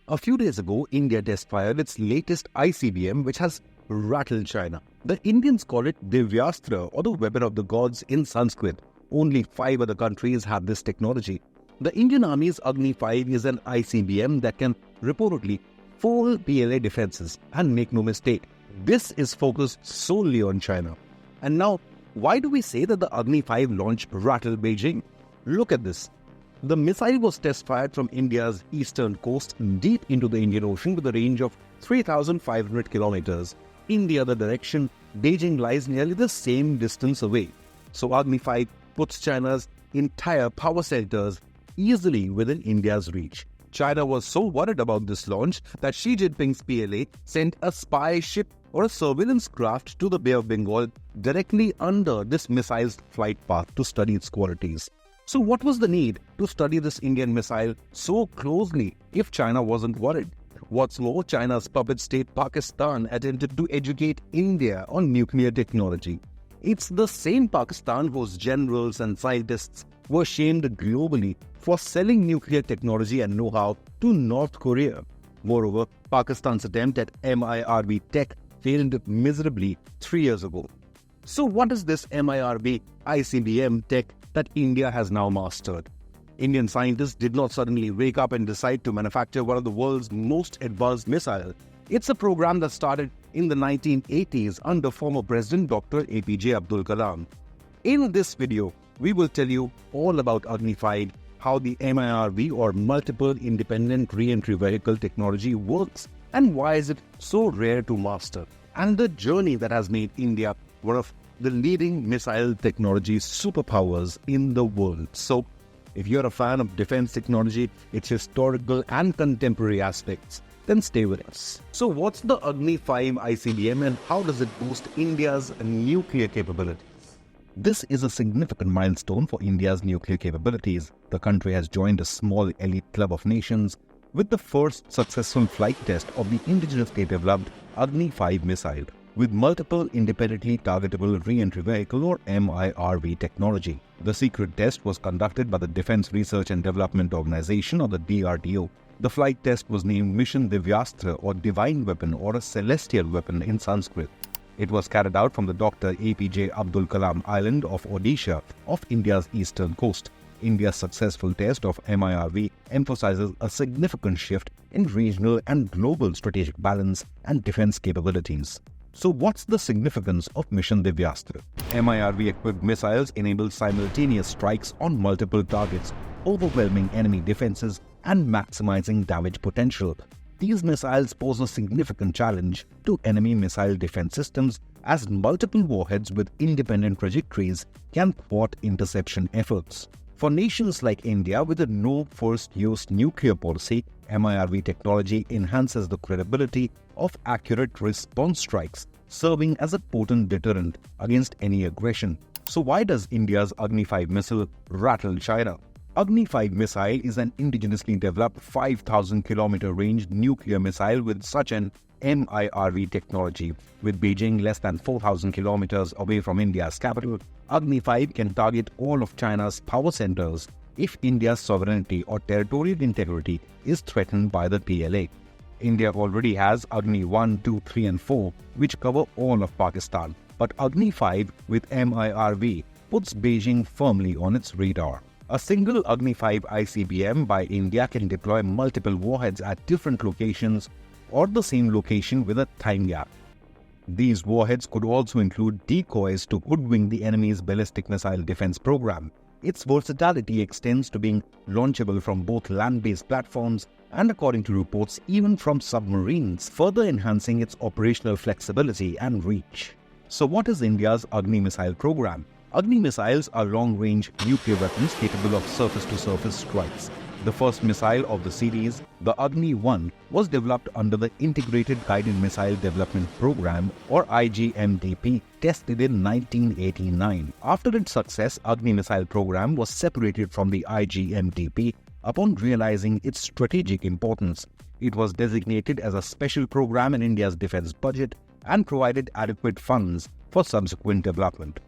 A few days ago, India test-fired its latest ICBM, which has rattled China. The Indians call it Divyastra, or the weapon of the gods in Sanskrit. Only 5 other countries have this technology. The Indian Army's Agni-5 is an ICBM that can reportedly fool PLA defenses. And make no mistake, this is focused solely on China. And now, why do we say that the Agni-5 launch rattled Beijing? Look at this. The missile was test-fired from India's eastern coast deep into the Indian Ocean with a range of 3,500 kilometers. In the other direction, Beijing lies nearly the same distance away. So Agni-5 puts China's entire power centers easily within India's reach. China was so worried about this launch that Xi Jinping's PLA sent a spy ship or a surveillance craft to the Bay of Bengal directly under this missile's flight path to study its qualities. So what was the need to study this Indian missile so closely if China wasn't worried? What's more, China's puppet state Pakistan attempted to educate India on nuclear technology. It's the same Pakistan whose generals and scientists were shamed globally for selling nuclear technology and know-how to North Korea. Moreover, Pakistan's attempt at MIRV tech failed miserably 3 years ago. So what is this MIRV ICBM tech that India has now mastered? Indian scientists did not suddenly wake up and decide to manufacture one of the world's most advanced missiles. It's a program that started in the 1980s under former President Dr. APJ Abdul Kalam. In this video, we will tell you all about Agni-5, how the MIRV or multiple independent reentry vehicle technology works and why is it so rare to master, and the journey that has made India one of the leading missile technology superpowers in the world. So, if you're a fan of defense technology, its historical and contemporary aspects, then stay with us. So what's the Agni-5 ICBM and how does it boost India's nuclear capabilities? This is a significant milestone for India's nuclear capabilities. The country has joined a small elite club of nations with the first successful flight test of the indigenously developed Agni-5 missile with multiple independently targetable re-entry vehicle or MIRV technology. The secret test was conducted by the Defense Research and Development Organization or the DrDO. The flight test was named Mission Divyastra or Divine Weapon or a Celestial Weapon in Sanskrit. It was carried out from the Dr. APJ Abdul Kalam Island of Odisha of India's eastern coast. India's successful test of MIRV emphasizes a significant shift in regional and global strategic balance and defense capabilities. So what's the significance of Mission Divyastra? MIRV-equipped missiles enable simultaneous strikes on multiple targets, overwhelming enemy defenses and maximizing damage potential. These missiles pose a significant challenge to enemy missile defense systems as multiple warheads with independent trajectories can thwart interception efforts. For nations like India with a no first-use nuclear policy, MIRV technology enhances the credibility of accurate response strikes, serving as a potent deterrent against any aggression. So why does India's Agni-5 missile rattle China? Agni-5 missile is an indigenously developed 5,000-kilometer range nuclear missile with such an MIRV technology. With Beijing less than 4,000 kilometers away from India's capital, Agni-5 can target all of China's power centers if India's sovereignty or territorial integrity is threatened by the PLA. India already has Agni-1, 2, 3 and 4, which cover all of Pakistan. But Agni-5 with MIRV puts Beijing firmly on its radar. A single Agni-5 ICBM by India can deploy multiple warheads at different locations or the same location with a time gap. These warheads could also include decoys to hoodwink the enemy's ballistic missile defense program. Its versatility extends to being launchable from both land-based platforms and, according to reports, even from submarines, further enhancing its operational flexibility and reach. So what is India's Agni missile program? Agni missiles are long-range nuclear weapons capable of surface-to-surface strikes. The first missile of the series, the Agni-1, was developed under the Integrated Guided Missile Development Program or IGMDP, tested in 1989. After its success, Agni missile program was separated from the IGMDP upon realizing its strategic importance. It was designated as a special program in India's defense budget and provided adequate funds for subsequent development.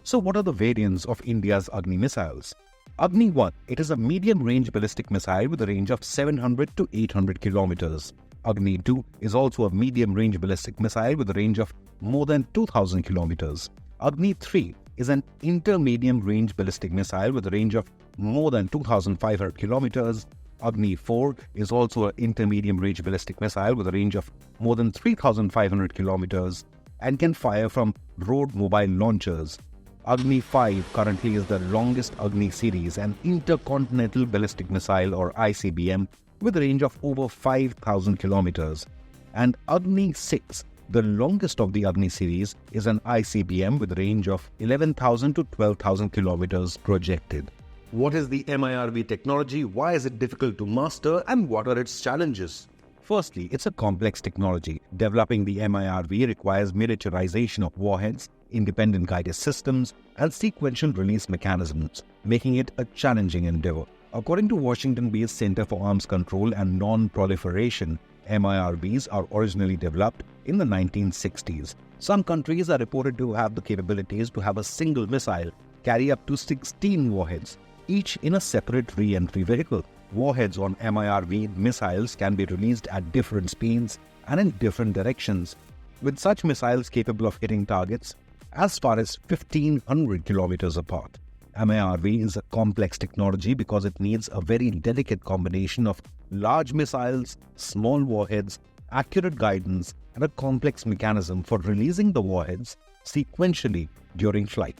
So what are the variants of India's Agni missiles? Agni-5, it is a medium-range ballistic missile with a range of 700 to 800 kilometers. Agni-2 is also a medium-range ballistic missile with a range of more than 2,000 kilometers. Agni-3 is an intermediate-range ballistic missile with a range of more than 2,500 kilometers. Agni-4 is also an intermediate-range ballistic missile with a range of more than 3,500 kilometers and can fire from road mobile launchers. Agni-5 currently is the longest Agni series, an intercontinental ballistic missile or ICBM with a range of over 5,000 kilometers. And Agni-6, the longest of the Agni series, is an ICBM with a range of 11,000 to 12,000 kilometers projected. What is the MIRV technology? Why is it difficult to master? And what are its challenges? Firstly, it's a complex technology. Developing the MIRV requires miniaturization of warheads, independent guided systems, and sequential release mechanisms, making it a challenging endeavor. According to Washington-based Center for Arms Control and Non-Proliferation, MIRVs are originally developed in the 1960s. Some countries are reported to have the capabilities to have a single missile carry up to 16 warheads, each in a separate re-entry vehicle. Warheads on MIRV missiles can be released at different speeds and in different directions, with such missiles capable of hitting targets as far as 1,500 kilometers apart. MIRV is a complex technology because it needs a very delicate combination of large missiles, small warheads, accurate guidance, and a complex mechanism for releasing the warheads sequentially during flight.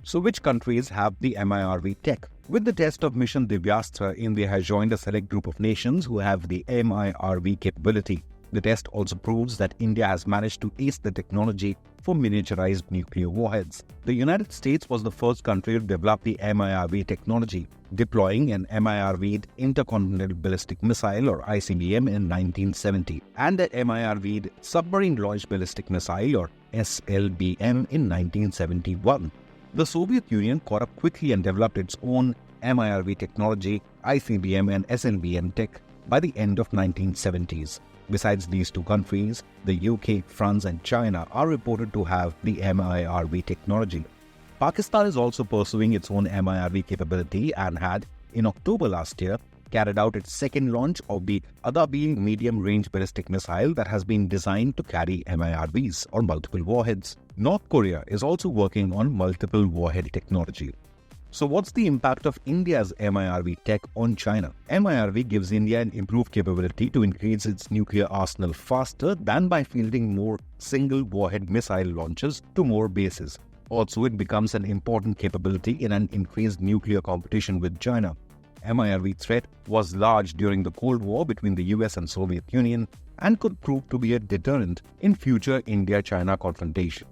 So which countries have the MIRV tech? With the test of mission Divyastra, India has joined a select group of nations who have the MIRV capability. The test also proves that India has managed to ace the technology for miniaturized nuclear warheads. The United States was the first country to develop the MIRV technology, deploying an MIRV intercontinental ballistic missile or ICBM in 1970 and an MIRV submarine-launched ballistic missile or SLBM in 1971. The Soviet Union caught up quickly and developed its own MIRV technology, ICBM and SLBM tech, by the end of 1970s. Besides these two countries, the UK, France and China are reported to have the MIRV technology. Pakistan is also pursuing its own MIRV capability and had, in October last year, carried out its second launch of the Adabi medium-range ballistic missile that has been designed to carry MIRVs or multiple warheads. North Korea is also working on multiple warhead technology. So what's the impact of India's MIRV tech on China? MIRV gives India an improved capability to increase its nuclear arsenal faster than by fielding more single warhead missile launches to more bases. Also, it becomes an important capability in an increased nuclear competition with China. MIRV threat was large during the Cold War between the US and Soviet Union and could prove to be a deterrent in future India-China confrontations.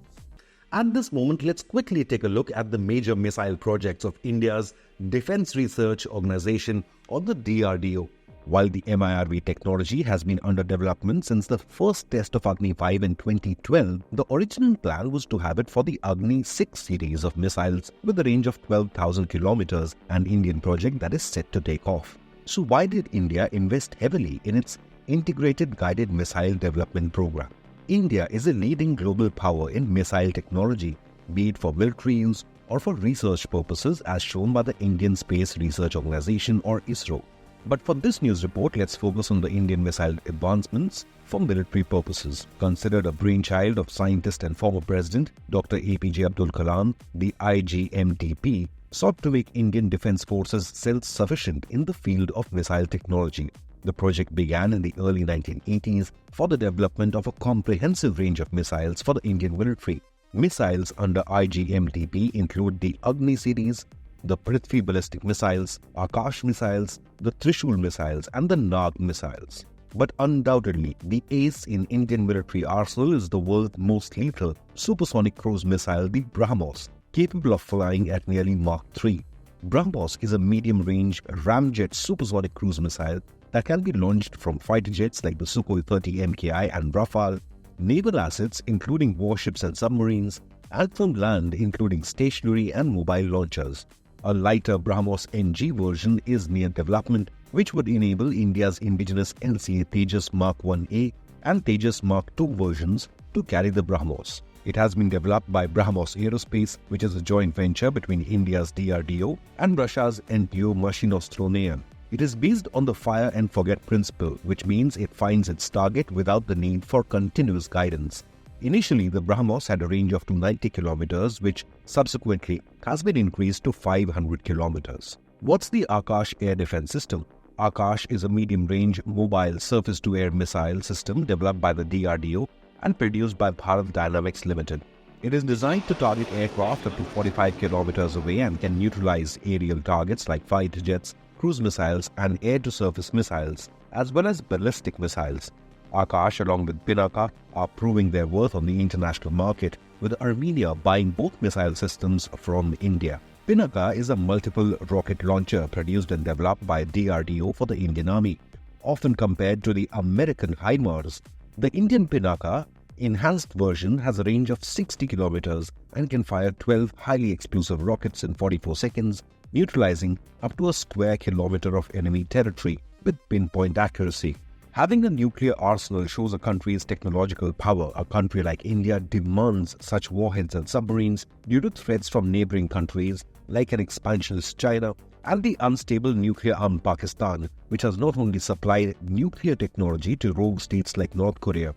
At this moment, let's quickly take a look at the major missile projects of India's Defense Research Organization or the DrDO. While the MIRV technology has been under development since the first test of Agni-5 in 2012, the original plan was to have it for the Agni-6 series of missiles with a range of 12,000 kilometers, an Indian project that is set to take off. So why did India invest heavily in its Integrated Guided Missile Development Program? India is a leading global power in missile technology, be it for military use or for research purposes as shown by the Indian Space Research Organization or ISRO. But for this news report, let's focus on the Indian missile advancements for military purposes. Considered a brainchild of scientist and former President Dr. APJ Abdul Kalam, the IGMDP sought to make Indian Defence Forces self-sufficient in the field of missile technology. The project began in the early 1980s for the development of a comprehensive range of missiles for the Indian military. Missiles under IGMDP include the Agni series, the Prithvi ballistic missiles, Akash missiles, the Trishul missiles and the Nag missiles. But undoubtedly, the ace in Indian military arsenal is the world's most lethal supersonic cruise missile, the BrahMos, capable of flying at nearly Mach 3. BrahMos is a medium-range ramjet supersonic cruise missile that can be launched from fighter jets like the Sukhoi 30 MKI and Rafale, naval assets including warships and submarines, and from land including stationary and mobile launchers. A lighter BrahMos NG version is near development, which would enable India's indigenous LCA Tejas Mark 1A and Tejas Mark 2 versions to carry the BrahMos. It has been developed by BrahMos Aerospace, which is a joint venture between India's DrDO and Russia's NPO Mashinostroneum. It is based on the fire and forget principle, which means it finds its target without the need for continuous guidance. Initially, the BrahMos had a range of 290 kilometers, which subsequently has been increased to 500 kilometers. What's the Akash air defense system? Akash is a medium-range mobile surface-to-air missile system developed by the DrDO and produced by Bharat Dynamics Limited. It is designed to target aircraft up to 45 kilometers away and can neutralize aerial targets like fighter jets, cruise missiles and air-to-surface missiles, as well as ballistic missiles. Akash, along with Pinaka, are proving their worth on the international market, with Armenia buying both missile systems from India. Pinaka is a multiple rocket launcher produced and developed by DrDO for the Indian Army. Often compared to the American HIMARS, the Indian Pinaka enhanced version has a range of 60 kilometers and can fire 12 highly explosive rockets in 44 seconds, neutralizing up to a square kilometer of enemy territory with pinpoint accuracy. Having a nuclear arsenal shows a country's technological power. A country like India demands such warheads and submarines due to threats from neighboring countries like an expansionist China and the unstable nuclear-armed Pakistan, which has not only supplied nuclear technology to rogue states like North Korea,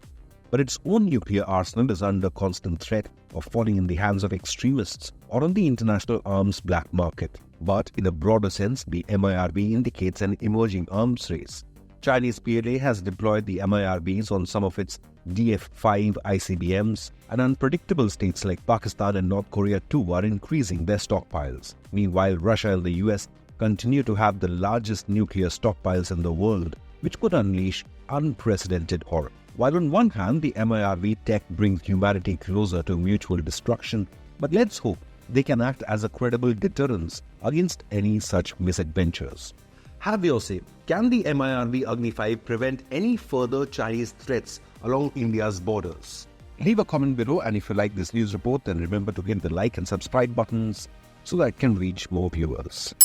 but its own nuclear arsenal is under constant threat of falling in the hands of extremists or on the international arms black market. But in a broader sense, the MIRV indicates an emerging arms race. Chinese PLA has deployed the MIRVs on some of its DF-5 ICBMs, and unpredictable states like Pakistan and North Korea too are increasing their stockpiles. Meanwhile, Russia and the US continue to have the largest nuclear stockpiles in the world, which could unleash unprecedented horror. While on one hand, the MIRV tech brings humanity closer to mutual destruction, but let's hope they can act as a credible deterrence against any such misadventures. Have your say. Can the MIRV Agni-5 prevent any further Chinese threats along India's borders? Leave a comment below, and if you like this news report, then remember to hit the like and subscribe buttons so that it can reach more viewers.